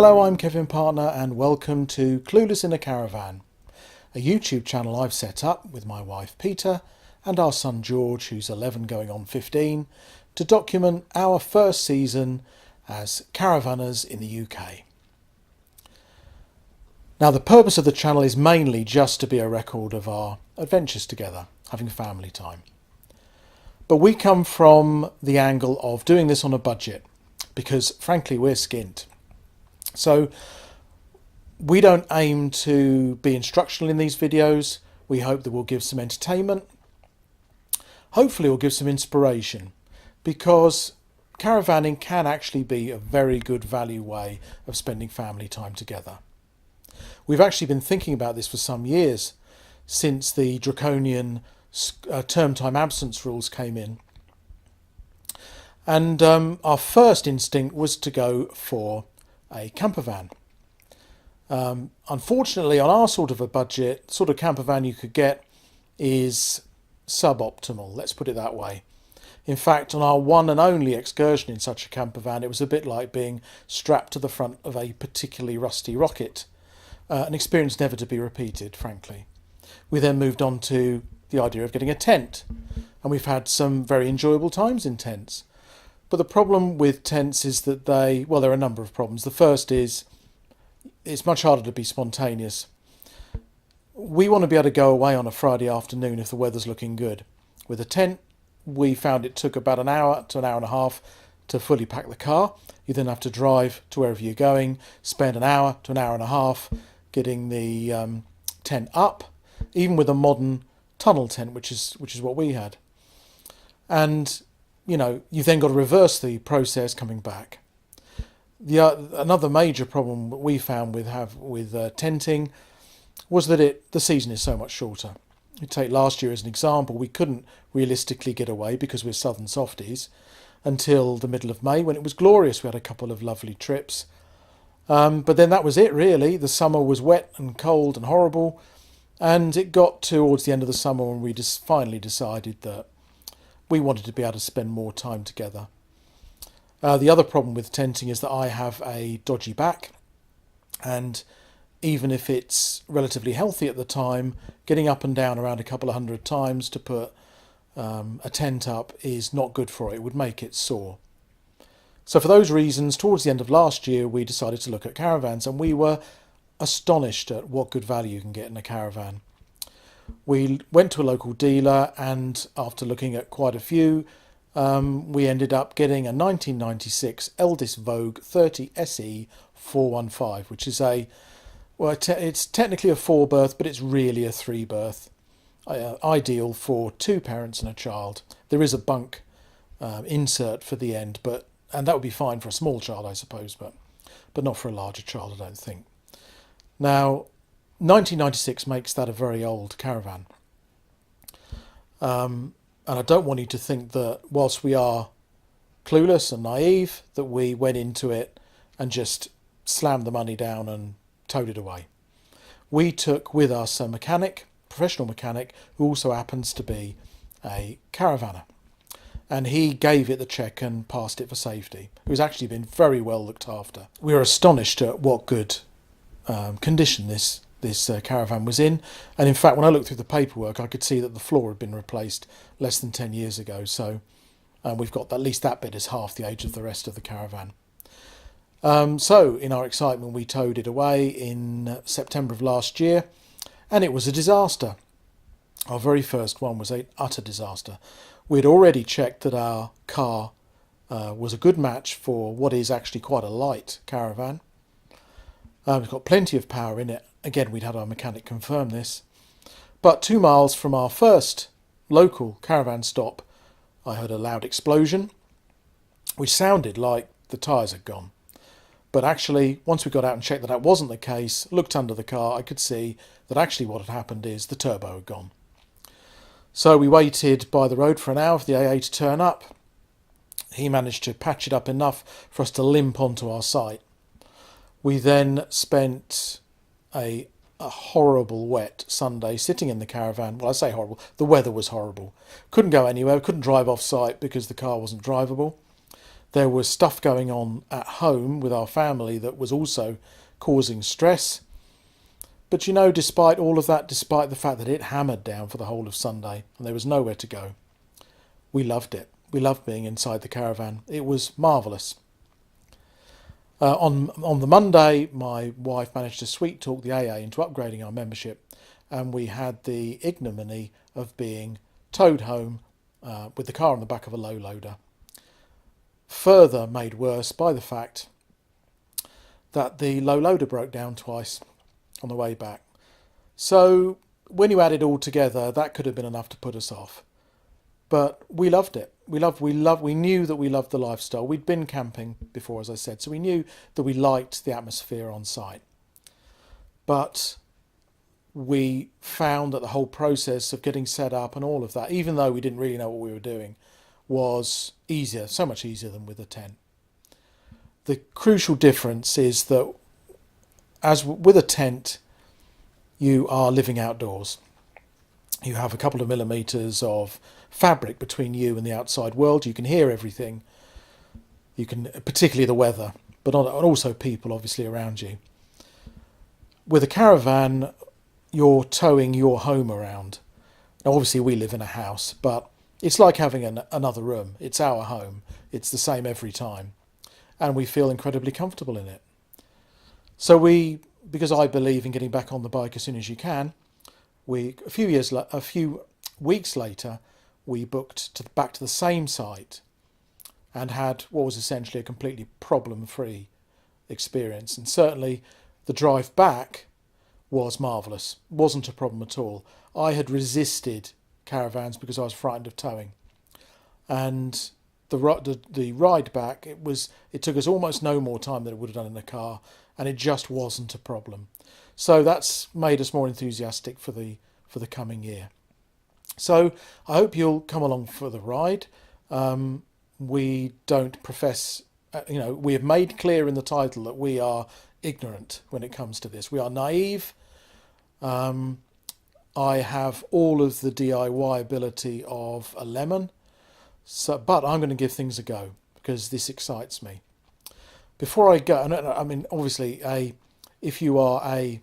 Hello, I'm Kevin Partner and welcome to Clueless in a Caravan, a YouTube channel I've set up with my wife Peter and our son George, who's 11 going on 15, to document our first season as caravanners in the UK. Now, the purpose of the channel is mainly just to be a record of our adventures together, having family time. But we come from the angle of doing this on a budget because, frankly, we're skint. So we don't aim to be instructional in these videos. We hope that we'll give some entertainment. Hopefully we'll give some inspiration, because caravanning can actually be a very good value way of spending family time together. We've actually been thinking about this for some years, since the draconian term time absence rules came in. And our first instinct was to go for a camper van. Unfortunately, on our sort of a budget, sort of camper van you could get is suboptimal, let's put it that way. In fact, on our one and only excursion in such a camper van, it was a bit like being strapped to the front of a particularly rusty rocket. An experience never to be repeated, frankly. We then moved on to the idea of getting a tent, and we've had some very enjoyable times in tents. But the problem with tents is that there are a number of problems. The first is it's much harder to be spontaneous. We want to be able to go away on a Friday afternoon if the weather's looking good. With a tent, we found it took about an hour to an hour and a half to fully pack the car. You then have to drive to wherever you're going, spend an hour to an hour and a half getting the tent up, even with a modern tunnel tent, which is what we had. And you've then got to reverse the process coming back. Another major problem that we found with tenting was that the season is so much shorter. You take last year as an example, we couldn't realistically get away because we're southern softies until the middle of May, when it was glorious. We had a couple of lovely trips. But then that was it, really. The summer was wet and cold and horrible. And it got towards the end of the summer when we just finally decided that we wanted to be able to spend more time together. The other problem with tenting is that I have a dodgy back, and even if it's relatively healthy at the time, getting up and down around a couple of hundred times to put a tent up is not good for it. It would make it sore. So for those reasons, towards the end of last year, we decided to look at caravans, and we were astonished at what good value you can get in a caravan. We went to a local dealer, and after looking at quite a few, we ended up getting a 1996 Eldest Vogue 30 SE 415, which is it's technically a 4-berth, but it's really a 3-berth. Ideal for 2 parents and a child. There is a bunk insert for the end, and that would be fine for a small child, I suppose, but not for a larger child, I don't think. Now, 1996 makes that a very old caravan. And I don't want you to think that whilst we are clueless and naive, that we went into it and just slammed the money down and towed it away. We took with us a professional mechanic, who also happens to be a caravanner. And he gave it the check and passed it for safety. It was actually been very well looked after. We were astonished at what good condition this caravan was in. And in fact, when I looked through the paperwork, I could see that the floor had been replaced less than 10 years ago. So we've got at least that bit is half the age of the rest of the caravan. So in our excitement, we towed it away in September of last year, and it was a disaster. Our very first one was an utter disaster. We'd already checked that our car was a good match for what is actually quite a light caravan. It's got plenty of power in it. Again, we'd had our mechanic confirm this. But 2 miles from our first local caravan stop, I heard a loud explosion, which sounded like the tyres had gone. But actually, once we got out and checked that that wasn't the case, looked under the car, I could see that actually what had happened is the turbo had gone. So we waited by the road for an hour for the AA to turn up. He managed to patch it up enough for us to limp onto our site. We then spent a horrible wet Sunday sitting in the caravan. Well, I say horrible, the weather was horrible. Couldn't go anywhere, couldn't drive off site because the car wasn't drivable. There was stuff going on at home with our family that was also causing stress. But you know, despite all of that, despite the fact that it hammered down for the whole of Sunday and there was nowhere to go, we loved it. We loved being inside the caravan. It was marvellous. On the Monday, my wife managed to sweet talk the AA into upgrading our membership, and we had the ignominy of being towed home with the car on the back of a low loader. Further made worse by the fact that the low loader broke down twice on the way back. So when you add it all together, that could have been enough to put us off. But we loved it. We knew that we loved the lifestyle. We'd been camping before, as I said, so we knew that we liked the atmosphere on site. But we found that the whole process of getting set up and all of that, even though we didn't really know what we were doing, was easier, so much easier than with a tent. The crucial difference is that as with a tent, you are living outdoors. You have a couple of millimeters of fabric between you and the outside world. You can hear everything. You can, particularly the weather, but also people obviously around you. With a caravan, you're towing your home around. Now, obviously we live in a house, but it's like having another room. It's our home. It's the same every time. And we feel incredibly comfortable in it. So because I believe in getting back on the bike as soon as you can, a few weeks later, we booked back to the same site and had what was essentially a completely problem-free experience. And certainly the drive back was marvellous. Wasn't a problem at all. I had resisted caravans because I was frightened of towing. And the ride back, it took us almost no more time than it would have done in a car, and it just wasn't a problem. So that's made us more enthusiastic for the coming year. So I hope you'll come along for the ride. We don't profess, we have made clear in the title that we are ignorant when it comes to this. We are naive. I have all of the DIY ability of a lemon, but I'm going to give things a go because this excites me. Before I go, I mean, obviously, if you are a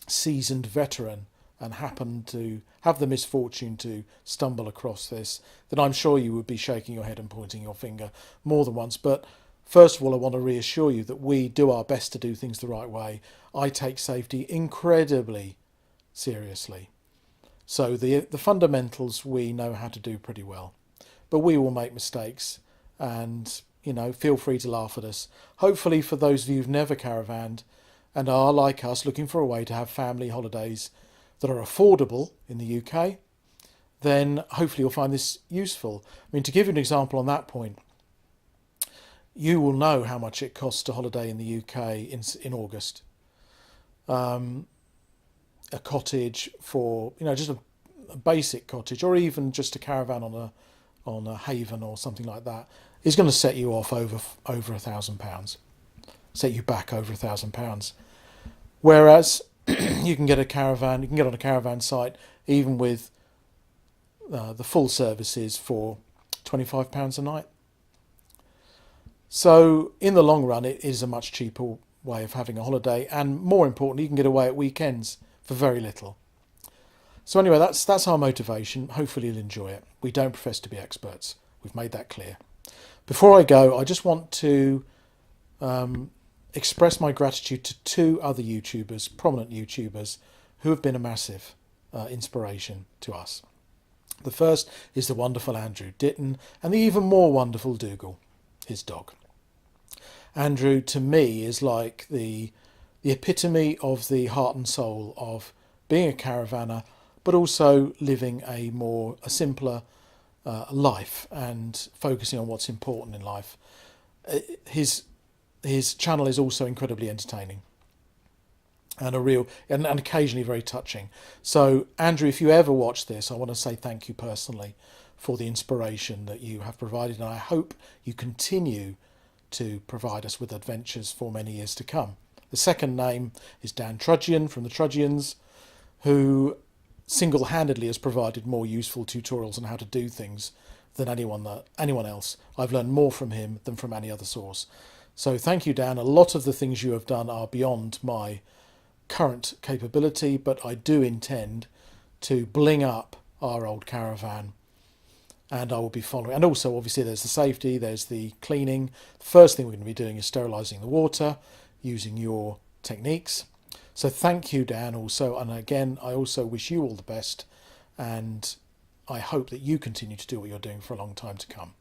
seasoned veteran and happen to have the misfortune to stumble across this, then I'm sure you would be shaking your head and pointing your finger more than once. But first of all, I want to reassure you that we do our best to do things the right way. I take safety incredibly seriously. So the fundamentals we know how to do pretty well. But we will make mistakes, and feel free to laugh at us. Hopefully for those of you who've never caravanned and are like us looking for a way to have family holidays that are affordable in the UK, then hopefully you'll find this useful. I mean, to give you an example on that point, you will know how much it costs to holiday in the UK in August. A cottage for, just a basic cottage, or even just a caravan on a haven or something like that, is going to set you off over £1,000, set you back over £1,000. Whereas you can get on a caravan site even with the full services for £25 a night. So in the long run, it is a much cheaper way of having a holiday, and more importantly, you can get away at weekends for very little. So anyway, that's our motivation. Hopefully you'll enjoy it. We don't profess to be experts. We've made that clear. Before I go, I just want to express my gratitude to two other YouTubers, prominent YouTubers, who have been a massive inspiration to us. The first is the wonderful Andrew Ditton, and the even more wonderful Dougal, his dog. Andrew, to me, is like the epitome of the heart and soul of being a caravanner, but also living a simpler life and focusing on what's important in life. His channel is also incredibly entertaining and and occasionally very touching. So Andrew, if you ever watch this, I want to say thank you personally for the inspiration that you have provided, and I hope you continue to provide us with adventures for many years to come. The second name is Dan Trudgian from the Trudgians, who single-handedly has provided more useful tutorials on how to do things than anyone else. I've learned more from him than from any other source. So thank you, Dan. A lot of the things you have done are beyond my current capability, but I do intend to bling up our old caravan, and I will be following. And also, obviously, there's the safety, there's the cleaning. The first thing we're going to be doing is sterilising the water using your techniques. So thank you, Dan, also. And again, I also wish you all the best, and I hope that you continue to do what you're doing for a long time to come.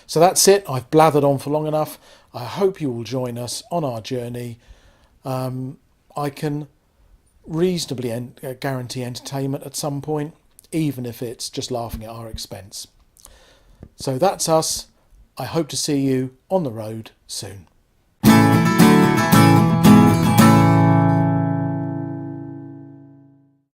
So that's it. I've blathered on for long enough. I hope you will join us on our journey. I can reasonably guarantee entertainment at some point, even if it's just laughing at our expense. So that's us. I hope to see you on the road soon.